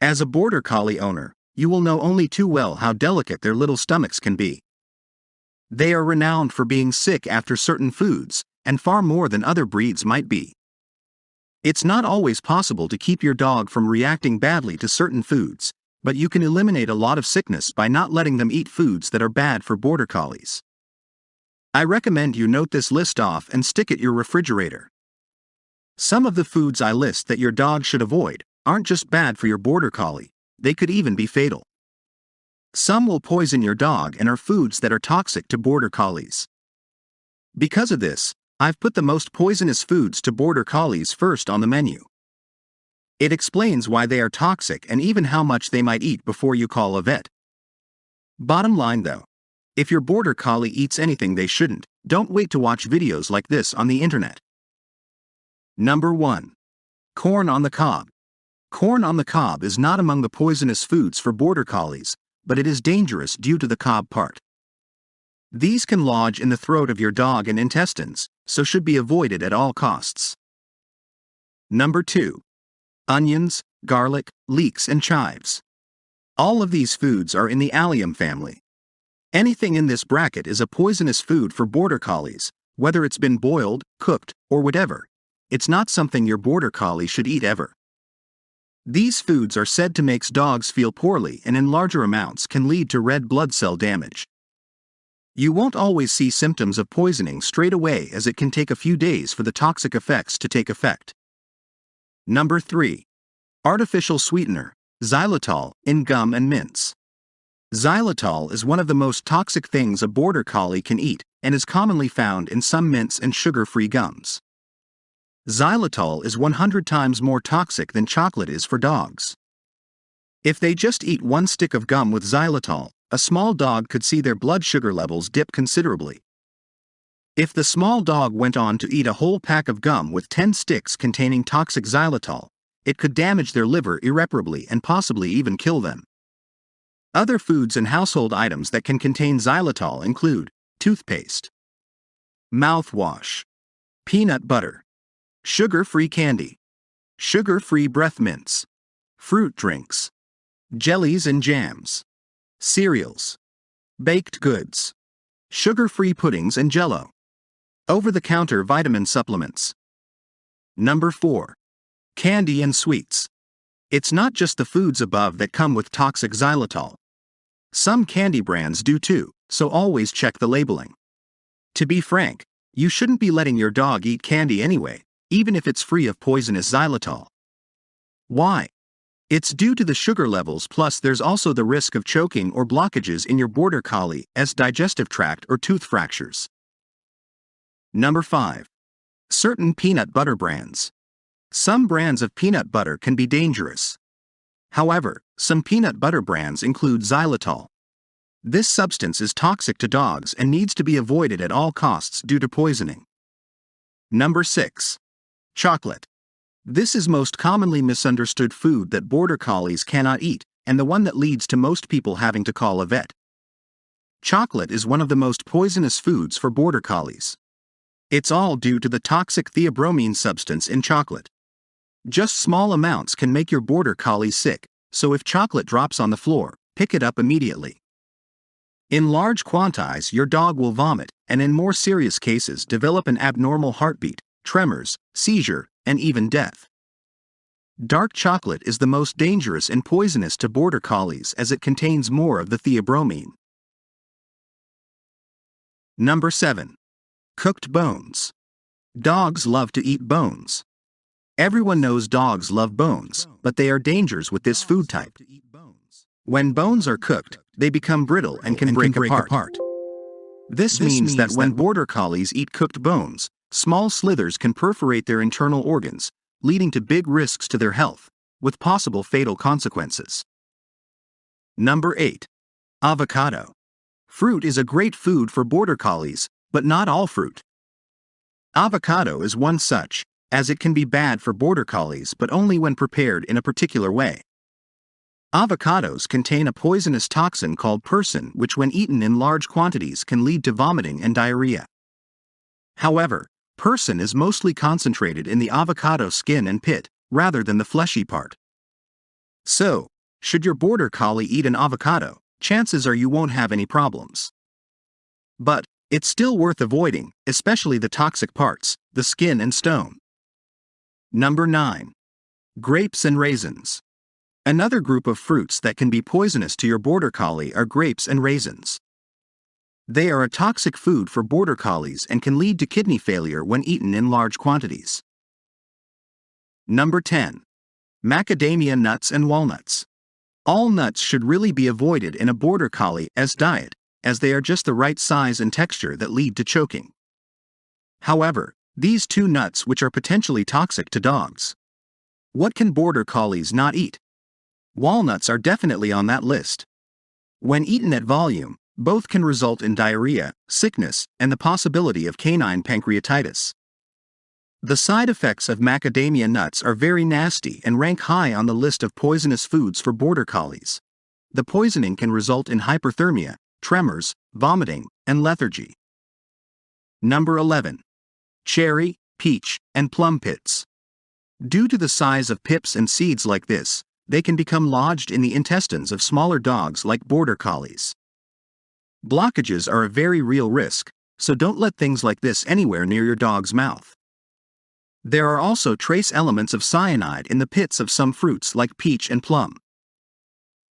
As a Border Collie owner, you will know only too well how delicate their little stomachs can be. They are renowned for being sick after certain foods, and far more than other breeds might be. It's not always possible to keep your dog from reacting badly to certain foods, but you can eliminate a lot of sickness by not letting them eat foods that are bad for Border Collies. I recommend you note this list off and stick at your refrigerator. Some of the foods I list that your dog should avoid aren't just bad for your Border Collie, they could even be fatal. Some will poison your dog and are foods that are toxic to Border Collies. Because of this, I've put the most poisonous foods to Border Collies first on the menu. It explains why they are toxic and even how much they might eat before you call a vet. Bottom line though, if your Border Collie eats anything they shouldn't, don't wait to watch videos like this on the internet. Number 1. Corn on the cob. Corn on the cob is not among the poisonous foods for Border Collies, but it is dangerous due to the cob part. These can lodge in the throat of your dog and intestines, so should be avoided at all costs. Number 2. Onions, garlic, leeks and chives. All of these foods are in the allium family. Anything in this bracket is a poisonous food for Border Collies, whether it's been boiled, cooked, or whatever. It's not something your Border Collie should eat ever. These foods are said to make dogs feel poorly and in larger amounts can lead to red blood cell damage. You won't always see symptoms of poisoning straight away, as it can take a few days for the toxic effects to take effect. Number 3. Artificial sweetener, xylitol, in gum and mints. Xylitol is one of the most toxic things a Border Collie can eat and is commonly found in some mints and sugar-free gums. Xylitol is 100 times more toxic than chocolate is for dogs. If they just eat one stick of gum with xylitol, a small dog could see their blood sugar levels dip considerably. If the small dog went on to eat a whole pack of gum with 10 sticks containing toxic xylitol, it could damage their liver irreparably and possibly even kill them. Other foods and household items that can contain xylitol include toothpaste, mouthwash, peanut butter, sugar-free candy, sugar-free breath mints, fruit drinks, jellies and jams, cereals, baked goods, sugar-free puddings and jello, over-the-counter vitamin supplements. Number 4. Candy and sweets. It's not just the foods above that come with toxic xylitol. Some candy brands do too, so always check the labeling. To be frank, you shouldn't be letting your dog eat candy anyway, even if it's free of poisonous xylitol. Why? It's due to the sugar levels, plus there's also the risk of choking or blockages in your Border Collie's digestive tract or tooth fractures. Number 5. Certain peanut butter brands. Some brands of peanut butter can be dangerous. However, some peanut butter brands include xylitol. This substance is toxic to dogs and needs to be avoided at all costs due to poisoning. Number 6. Chocolate. This is most commonly misunderstood food that Border Collies cannot eat, and the one that leads to most people having to call a vet. Chocolate is one of the most poisonous foods for Border Collies. It's all due to the toxic theobromine substance in chocolate. Just small amounts can make your Border Collie sick, so if chocolate drops on the floor, pick it up immediately. In large quantities, your dog will vomit, and in more serious cases develop an abnormal heartbeat, tremors, seizure, and even death. Dark chocolate is the most dangerous and poisonous to Border Collies as it contains more of the theobromine. Number 7. Cooked bones. Dogs love to eat bones. Everyone knows dogs love bones, but they are dangers with this food type. When bones are cooked, they become brittle and can break apart. This means that when Border Collies eat cooked bones, small slithers can perforate their internal organs, leading to big risks to their health, with possible fatal consequences. Number 8. Avocado. Fruit is a great food for Border Collies, but not all fruit. Avocado is one such, as it can be bad for Border Collies but only when prepared in a particular way. Avocados contain a poisonous toxin called persin, which when eaten in large quantities can lead to vomiting and diarrhea. However, persin is mostly concentrated in the avocado skin and pit, rather than the fleshy part. So, should your border collie eat an avocado, chances are you won't have any problems. But, it's still worth avoiding, especially the toxic parts, the skin and stone. Number 9. Grapes and raisins. Another group of fruits that can be poisonous to your border collie are grapes and raisins. They are a toxic food for border collies and can lead to kidney failure when eaten in large quantities. Number 10. Macadamia nuts and walnuts. All nuts should really be avoided in a border collie as diet, as they are just the right size and texture that lead to choking. However, these two nuts which are potentially toxic to dogs. What can border collies not eat? Walnuts are definitely on that list. When eaten at volume, both can result in diarrhea, sickness, and the possibility of canine pancreatitis. The side effects of macadamia nuts are very nasty and rank high on the list of poisonous foods for border collies. The poisoning can result in hyperthermia, tremors, vomiting, and lethargy. Number 11. Cherry, peach, and plum pits. Due to the size of pips and seeds like this, they can become lodged in the intestines of smaller dogs like border collies. Blockages are a very real risk, so don't let things like this anywhere near your dog's mouth. There are also trace elements of cyanide in the pits of some fruits like peach and plum.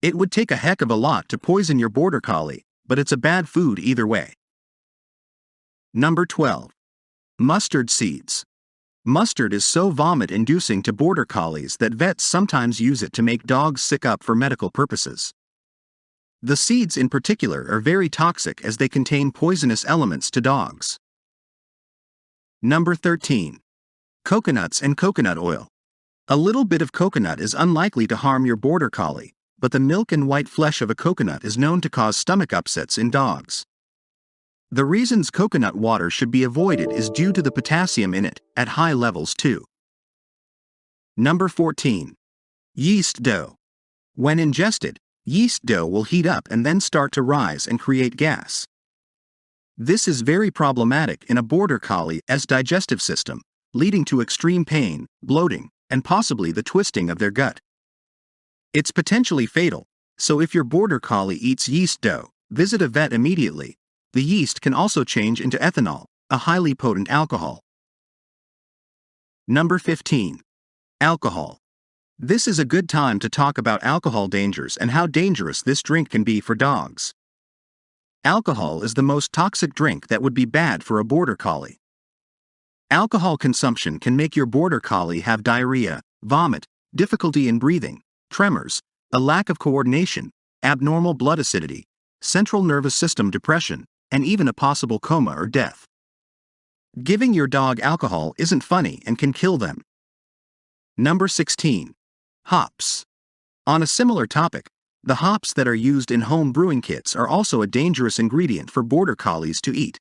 It would take a heck of a lot to poison your border collie, but it's a bad food either way. Number 12. Mustard seeds. Mustard is so vomit-inducing to border collies that vets sometimes use it to make dogs sick up for medical purposes. The seeds in particular are very toxic as they contain poisonous elements to dogs. Number 13. Coconuts and coconut oil. A little bit of coconut is unlikely to harm your border collie, but the milk and white flesh of a coconut is known to cause stomach upsets in dogs. The reasons coconut water should be avoided is due to the potassium in it, at high levels too. Number 14. Yeast dough. When ingested, yeast dough will heat up and then start to rise and create gas. This is very problematic in a border collie as digestive system, leading to extreme pain, bloating, and possibly the twisting of their gut. It's potentially fatal, so if your border collie eats yeast dough, visit a vet immediately. The yeast can also change into ethanol, a highly potent alcohol. Number 15. Alcohol. This is a good time to talk about alcohol dangers and how dangerous this drink can be for dogs. Alcohol is the most toxic drink that would be bad for a border collie. Alcohol consumption can make your border collie have diarrhea, vomit, difficulty in breathing, tremors, a lack of coordination, abnormal blood acidity, central nervous system depression, and even a possible coma or death. Giving your dog alcohol isn't funny and can kill them. Number 16. Hops. On a similar topic, the hops that are used in home brewing kits are also a dangerous ingredient for border collies to eat.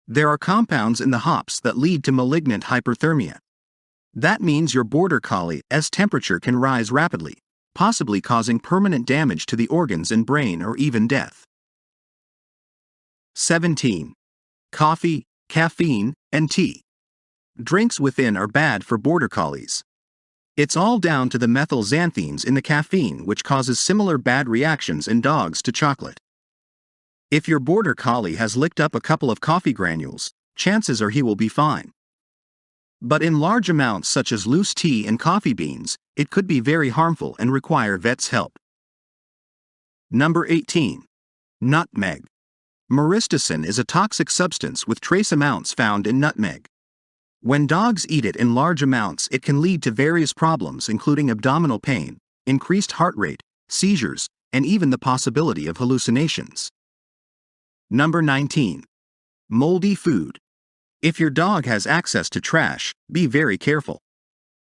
There are compounds in the hops that lead to malignant hyperthermia. That means your border collie's temperature can rise rapidly, possibly causing permanent damage to the organs and brain or even death. 17. Coffee, caffeine, and tea. Drinks within are bad for border collies. It's all down to the methylxanthines in the caffeine which causes similar bad reactions in dogs to chocolate. If your border collie has licked up a couple of coffee granules, chances are he will be fine. But in large amounts such as loose tea and coffee beans, it could be very harmful and require vet's help. Number 18. Nutmeg. Myristicin is a toxic substance with trace amounts found in nutmeg. When dogs eat it in large amounts, it can lead to various problems including abdominal pain, increased heart rate, seizures, and even the possibility of hallucinations. Number 19. Moldy food. If your dog has access to trash, be very careful.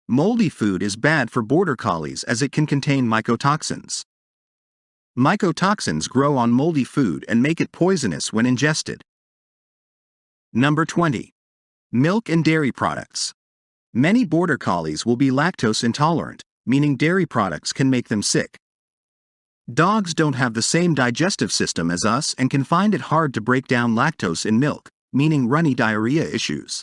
Moldy food is bad for border collies as it can contain mycotoxins. Mycotoxins grow on moldy food and make it poisonous when ingested. Number 20. Milk and dairy products. Many border collies will be lactose intolerant, meaning dairy products can make them sick. Dogs don't have the same digestive system as us and can find it hard to break down lactose in milk, meaning runny diarrhea issues.